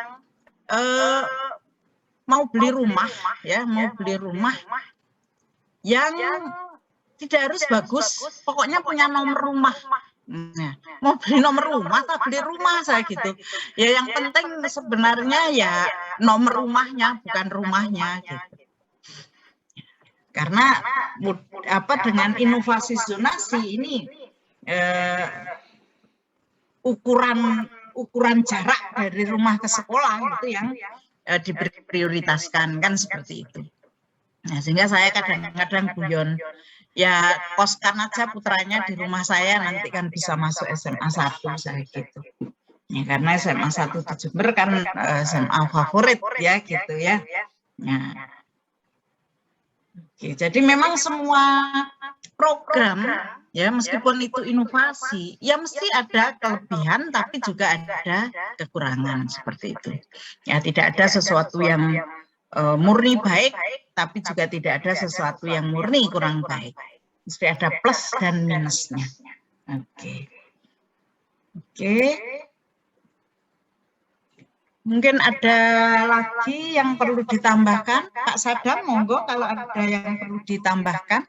mau beli rumah ya, mau beli rumah yang tidak harus bagus, pokoknya punya nomor rumah. Nah, mau beli nomor rumah atau beli rumah saya gitu. Ya yang penting sebenarnya ya nomor rumahnya, bukan rumahnya gitu. Karena dengan inovasi zonasi ini ukuran jarak dari rumah ke sekolah itu yang diprioritaskan, kan seperti itu. Nah, sehingga saya kadang-kadang guyon, ya koskan aja putranya di rumah saya, nanti kan bisa masuk SMA 1 saya gitu. Ya, karena SMA 1 di Jember kan SMA favorit ya gitu ya. Nah, oke, jadi memang semua program ya meskipun itu inovasi, ya mesti ada kelebihan tapi juga ada kekurangan seperti itu. Ya tidak ada sesuatu yang murni baik, tapi juga tidak ada sesuatu yang murni kurang baik. Mesti ada plus dan minusnya. Oke. Mungkin ada lagi yang perlu ditambahkan, Pak Sadam, monggo kalau ada yang perlu ditambahkan.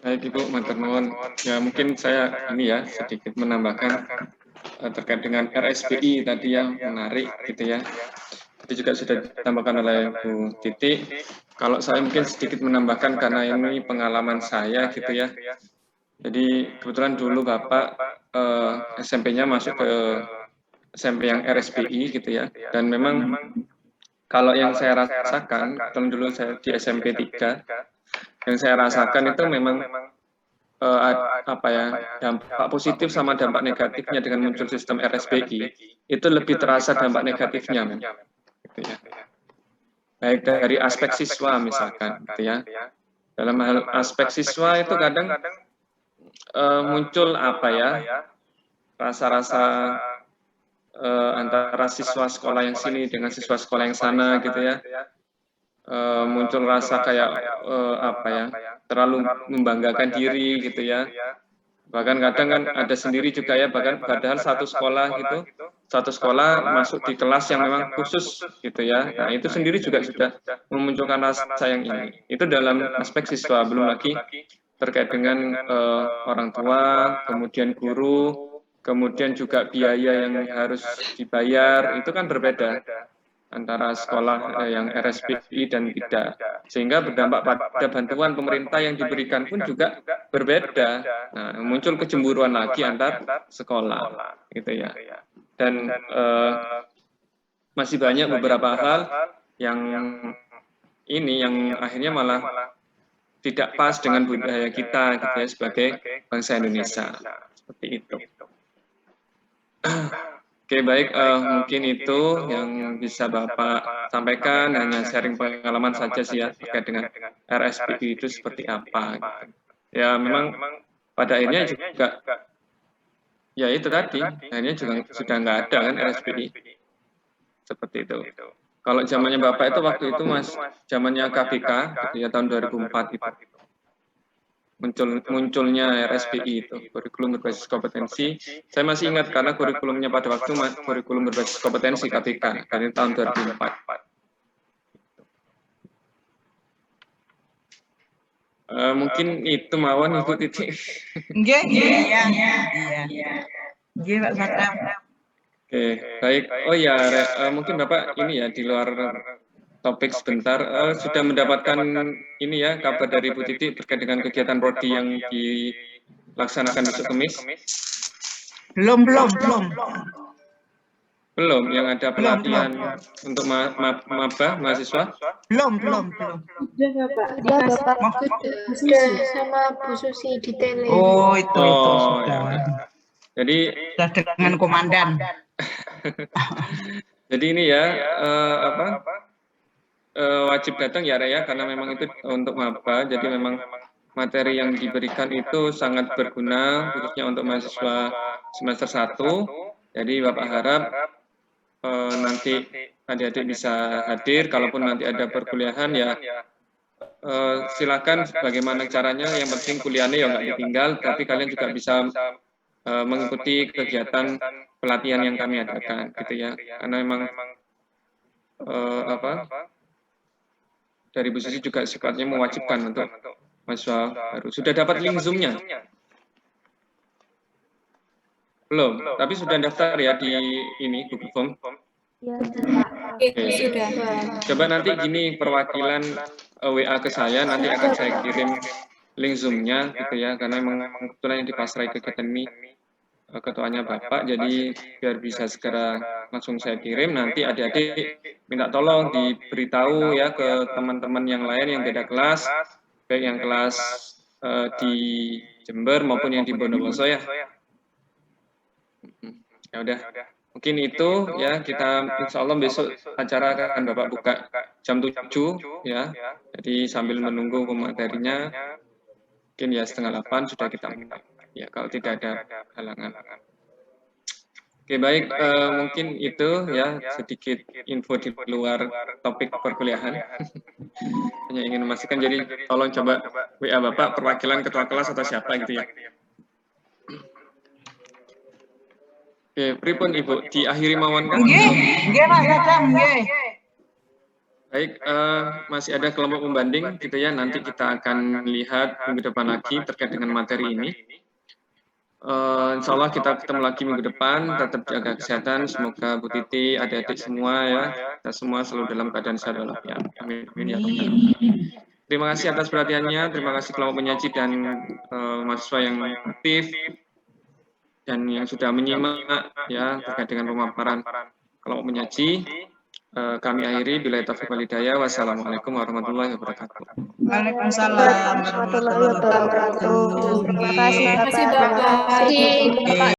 Baik Ibu, matur nuwun. Ya mungkin saya ini ya sedikit menambahkan terkait dengan RSBI tadi yang menarik gitu ya. Tadi juga sudah ditambahkan oleh Bu Titi. Kalau saya mungkin sedikit menambahkan karena ini pengalaman saya gitu ya. Jadi kebetulan dulu Bapak SMP-nya masuk ke SMP yang RSBI gitu ya. Dan memang kalau yang saya rasakan, dulu saya di SMP 3, yang saya rasakan itu memang dampak positif sama dampak negatifnya dengan muncul sistem RSBI itu lebih terasa dampak negatifnya, gitu ya. Baik dari aspek siswa misalkan, gitu ya. Dalam hal aspek siswa itu kadang muncul rasa-rasa antara siswa sekolah yang sini dengan siswa sekolah yang sana, gitu ya. Muncul rasa kayak terlalu membanggakan diri gitu ya. Bahkan kadang kan ada sendiri juga ya, bahkan padahal satu sekolah gitu, satu sekolah masuk di kelas yang memang khusus gitu ya. Nah itu sendiri juga sudah memunculkan rasa yang ini. Itu dalam aspek siswa, belum lagi terkait dengan orang tua, kemudian guru, kemudian juga biaya yang harus dibayar, itu kan berbeda antara sekolah yang RSBI dan tidak, sehingga berdampak pada bantuan pemerintah yang diberikan pun juga berbeda. Nah, muncul kecemburuan lagi antar sekolah, gitu ya. Dan masih banyak beberapa hal yang ini yang akhirnya malah tidak pas dengan budaya kita, gitu ya, sebagai bangsa Indonesia, seperti itu. Oke, baik, mungkin itu yang bisa Bapak sampaikan, hanya sharing pengalaman saja sih ya, terkait dengan RSBI itu seperti apa. Gitu. Ya, memang pada akhirnya juga, ya itu tadi, akhirnya juga sudah nggak ada kan RSBI, seperti itu. Kalau zamannya Bapak itu waktu itu zamannya KBK, gitu ya, tahun 2004 itu. Munculnya RSBI itu, kurikulum berbasis kompetensi. Saya masih ingat karena kurikulumnya pada waktu kurikulum berbasis kompetensi KBK dari tahun 2004. Mungkin itu mawon Ibu Titi. Iya, Pak Sadam. Oke, baik. Oh ya, mungkin Bapak ini ya di luar topik sebentar, sudah mendapatkan ini ya kabar dari Bu Titi terkait dengan kegiatan Prodi yang dilaksanakan besok Kamis? Belum. Belum, yang ada pelatihan untuk maba mahasiswa? Belum. Sudah Bapak, sudah sama Bu Susi di tele. Oh, itu sudah. Jadi sudah dengan komandan. Jadi ini ya wajib datang ya Raya, karena memang itu untuk maba, jadi memang materi yang diberikan itu sangat berguna khususnya untuk mahasiswa semester 1. Jadi Bapak harap nanti adik-adik bisa hadir, kalaupun nanti ada perkuliahan ya silakan bagaimana caranya, yang penting kuliahnya ya nggak ditinggal, tapi kalian juga bisa mengikuti kegiatan pelatihan yang kami adakan gitu ya, karena memang dari Bu Susi juga sifatnya mewajibkan untuk mahasiswa baru. Sudah dapat link Zoom-nya? Belum, tapi sudah daftar ya di ini Google Form? Ya, sudah. Coba nanti gini, perwakilan WA ke saya, nanti akan saya kirim link Zoom-nya gitu ya, karena memang kebetulan yang dipasrai kegiatan ini ketuanya Bapak, jadi biar bisa segera langsung saya kirim. Nanti adik-adik minta tolong diberitahu ya ke teman-teman yang lain yang beda kelas, baik yang kelas di Jember maupun yang di Bondowoso ya. Ya udah, mungkin itu ya, kita insya Allah besok acara akan Bapak buka jam 7 ya, jadi sambil menunggu pematerinya mungkin ya 7:30 sudah kita mulai ya, kalau tidak ada halangan. Oke, baik, mungkin itu ya sedikit info di luar topik perkuliahan. Hanya ingin memastikan, jadi tolong coba WA Bapak perwakilan ketua kelas atau siapa gitu ya. Oke, pripun Ibu, diakhiri mawon kan? Nggih Mas Adam, nggih. Baik, masih ada kelompok pembanding gitu ya, nanti kita akan lihat minggu depan lagi terkait dengan materi ini. Insya Allah kita ketemu lagi minggu depan, tetap jaga kesehatan, semoga Bu Titi, adik-adik semua ya, kita semua selalu dalam keadaan sehat walafiat. Amin. Ya. Terima kasih atas perhatiannya, terima kasih kelompok penyaji dan mahasiswa yang aktif dan yang sudah menyimak ya terkait dengan pemaparan kelompok penyaji. Kami akhiri, billahi taufiq wal hidayah. Wassalamualaikum warahmatullahi wabarakatuh. Waalaikumsalam warahmatullahi wabarakatuh. Terima kasih Bapak.